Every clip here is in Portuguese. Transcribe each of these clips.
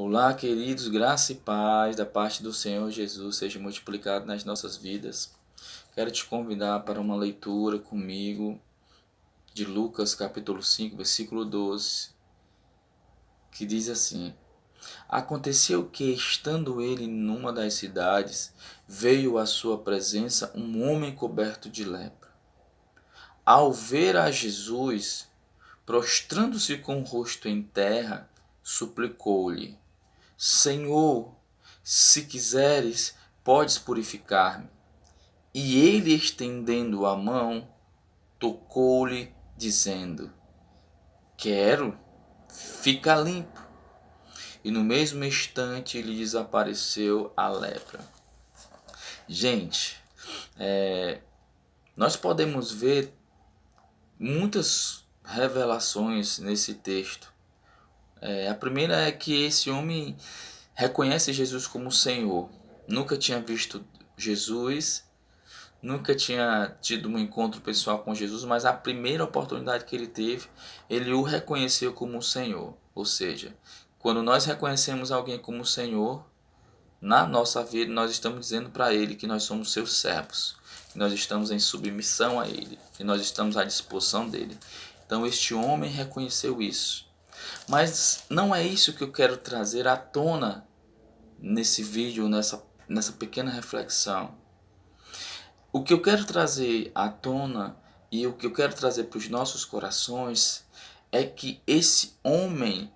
Olá, queridos, graça e paz da parte do Senhor Jesus seja multiplicado nas nossas vidas. Quero te convidar para uma leitura comigo de Lucas capítulo 5, versículo 12, que diz assim: Aconteceu que, estando ele numa das cidades, veio à sua presença um homem coberto de lepra. Ao ver a Jesus, prostrando-se com o rosto em terra, suplicou-lhe: Senhor, se quiseres, podes purificar-me. E ele, estendendo a mão, tocou-lhe, dizendo: Quero, fica limpo. E no mesmo instante lhe desapareceu a lepra. Gente, nós podemos ver muitas revelações nesse texto. A primeira é que esse homem reconhece Jesus como Senhor. Nunca tinha visto Jesus, nunca tinha tido um encontro pessoal com Jesus, mas a primeira oportunidade que ele teve, ele o reconheceu como Senhor. Ou seja, quando nós reconhecemos alguém como Senhor, na nossa vida nós estamos dizendo para ele que nós somos seus servos, que nós estamos em submissão a ele, que nós estamos à disposição dele. Então este homem reconheceu isso. Mas não é isso que eu quero trazer à tona nesse vídeo, nessa pequena reflexão. O que eu quero trazer à tona e o que eu quero trazer para os nossos corações é que esse homem,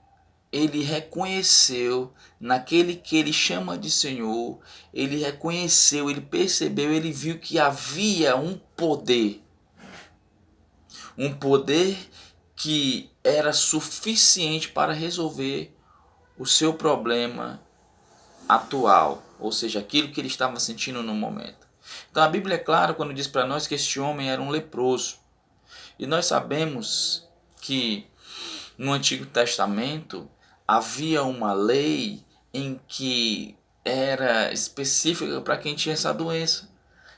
ele reconheceu naquele que ele chama de Senhor, ele reconheceu, ele percebeu, ele viu que havia um poder que era suficiente para resolver o seu problema atual, ou seja, aquilo que ele estava sentindo no momento. Então a Bíblia é clara quando diz para nós que este homem era um leproso. E nós sabemos que no Antigo Testamento havia uma lei em que era específica para quem tinha essa doença.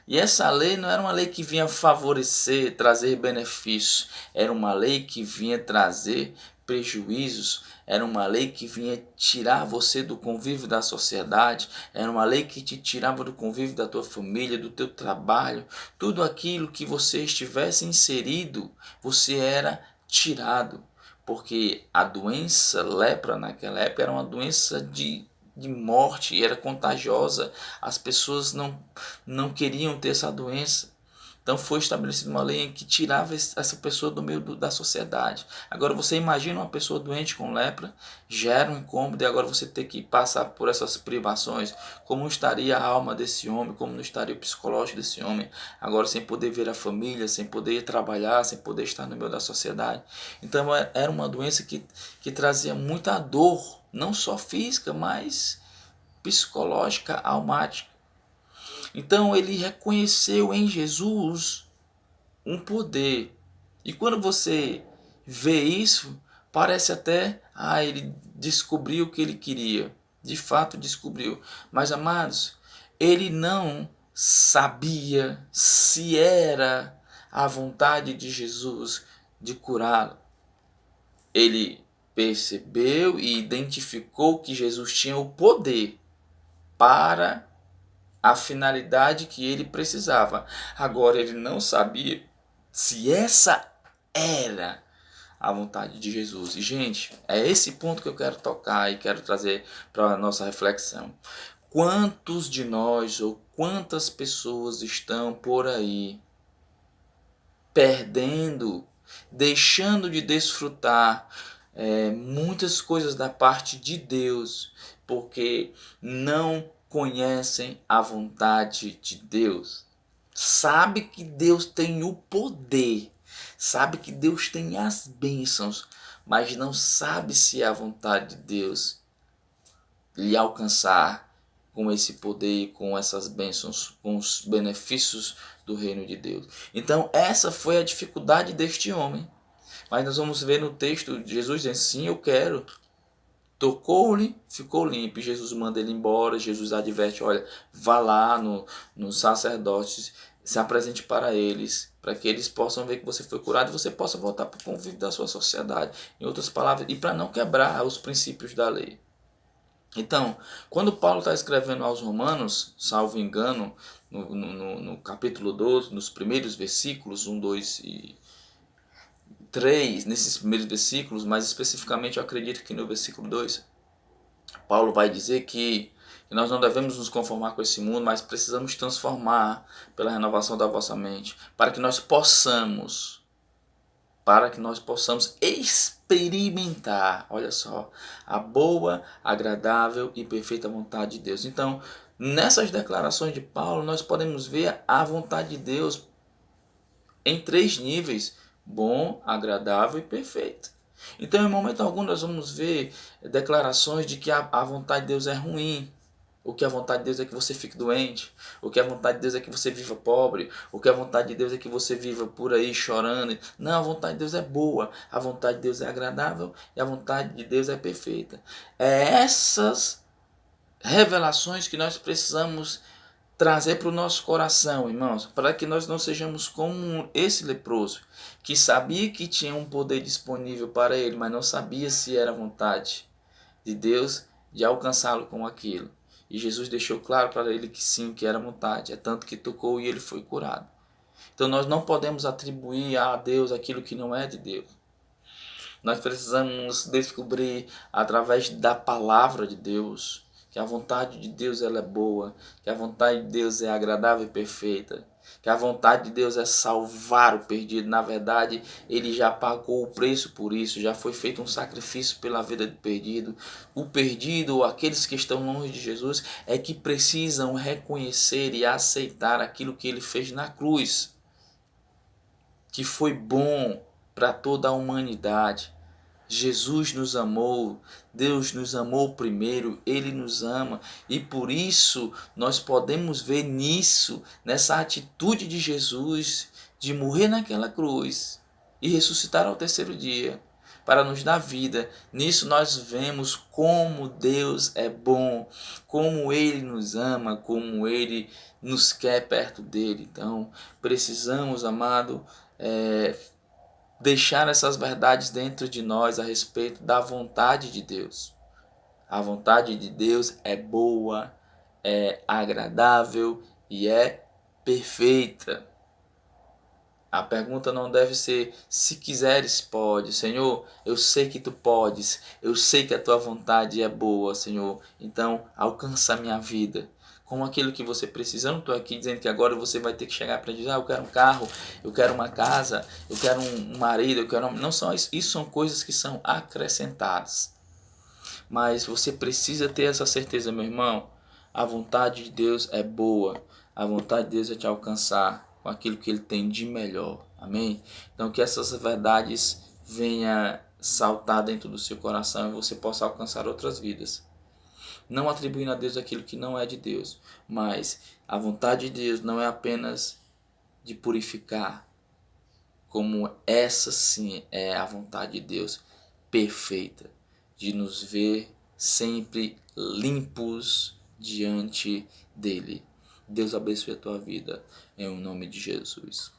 E essa lei não era uma lei que vinha favorecer, trazer benefícios, era uma lei que vinha trazer prejuízos, era uma lei que vinha tirar você do convívio da sociedade, era uma lei que te tirava do convívio da tua família, do teu trabalho, tudo aquilo que você estivesse inserido, você era tirado, porque a doença lepra naquela época era uma doença de morte, era contagiosa, as pessoas não queriam ter essa doença. Então foi estabelecida uma lei que tirava essa pessoa do meio da sociedade. Agora você imagina uma pessoa doente com lepra, gera um incômodo e agora você ter que passar por essas privações. Como estaria a alma desse homem, como não estaria o psicológico desse homem, agora sem poder ver a família, sem poder trabalhar, sem poder estar no meio da sociedade. Então era uma doença que trazia muita dor, não só física, mas psicológica, almática. Então ele reconheceu em Jesus um poder. E quando você vê isso, parece até, ele descobriu o que ele queria. De fato descobriu. Mas amados, ele não sabia se era a vontade de Jesus de curá-lo. Ele percebeu e identificou que Jesus tinha o poder para a finalidade que ele precisava. Agora ele não sabia se essa era a vontade de Jesus. E, gente, é esse ponto que eu quero tocar e quero trazer para a nossa reflexão. Quantos de nós ou quantas pessoas estão por aí perdendo, deixando de desfrutar muitas coisas da parte de Deus, porque não conhecem a vontade de Deus. Sabe que Deus tem o poder, sabe que Deus tem as bênçãos, mas não sabe se é a vontade de Deus lhe alcançar com esse poder, com essas bênçãos, com os benefícios do reino de Deus. Então essa foi a dificuldade deste homem. Mas nós vamos ver no texto, Jesus diz sim, eu quero. Tocou-lhe, ficou limpo. Jesus manda ele embora. Jesus adverte: olha, vá lá nos sacerdotes, se apresente para eles, para que eles possam ver que você foi curado e você possa voltar para o convívio da sua sociedade. Em outras palavras, e para não quebrar os princípios da lei. Então, quando Paulo está escrevendo aos Romanos, salvo engano, no capítulo 12, nos primeiros versículos, 1, 2 e 3, nesses primeiros versículos, mais especificamente eu acredito que no versículo 2, Paulo vai dizer que nós não devemos nos conformar com esse mundo, mas precisamos transformar pela renovação da vossa mente, para que nós possamos experimentar, olha só, a boa, agradável e perfeita vontade de Deus. Então, nessas declarações de Paulo, nós podemos ver a vontade de Deus em 3 níveis: bom, agradável e perfeito. Então, em momento algum, nós vamos ver declarações de que a vontade de Deus é ruim. O que a vontade de Deus é que você fique doente. O que a vontade de Deus é que você viva pobre. O que a vontade de Deus é que você viva por aí chorando. Não, a vontade de Deus é boa. A vontade de Deus é agradável. E a vontade de Deus é perfeita. É essas revelações que nós precisamos trazer para o nosso coração, irmãos, para que nós não sejamos como esse leproso, que sabia que tinha um poder disponível para ele, mas não sabia se era vontade de Deus de alcançá-lo com aquilo. E Jesus deixou claro para ele que sim, que era vontade. É tanto que tocou e ele foi curado. Então nós não podemos atribuir a Deus aquilo que não é de Deus. Nós precisamos descobrir através da palavra de Deus que a vontade de Deus ela é boa, que a vontade de Deus é agradável e perfeita, que a vontade de Deus é salvar o perdido. Na verdade, ele já pagou o preço por isso, já foi feito um sacrifício pela vida do perdido. O perdido, ou aqueles que estão longe de Jesus, é que precisam reconhecer e aceitar aquilo que ele fez na cruz, que foi bom para toda a humanidade. Jesus nos amou, Deus nos amou primeiro, Ele nos ama, e por isso nós podemos ver nisso, nessa atitude de Jesus de morrer naquela cruz e ressuscitar ao terceiro dia para nos dar vida. Nisso nós vemos como Deus é bom, como Ele nos ama, como Ele nos quer perto dele. Então precisamos, amado, deixar essas verdades dentro de nós a respeito da vontade de Deus. A vontade de Deus é boa, é agradável e é perfeita. A pergunta não deve ser se quiseres pode. Senhor, eu sei que tu podes. Eu sei que a tua vontade é boa, Senhor. Então alcança a minha vida com aquilo que você precisa. Eu não estou aqui dizendo que agora você vai ter que chegar para dizer, eu quero um carro, eu quero uma casa, eu quero um marido, eu quero... Não são isso. Isso são coisas que são acrescentadas. Mas você precisa ter essa certeza, meu irmão. A vontade de Deus é boa. A vontade de Deus é te alcançar com aquilo que Ele tem de melhor. Amém? Então que essas verdades venham saltar dentro do seu coração e você possa alcançar outras vidas. Não atribuindo a Deus aquilo que não é de Deus. Mas a vontade de Deus não é apenas de purificar, como essa sim é a vontade de Deus perfeita, de nos ver sempre limpos diante dele. Deus abençoe a tua vida, em nome de Jesus.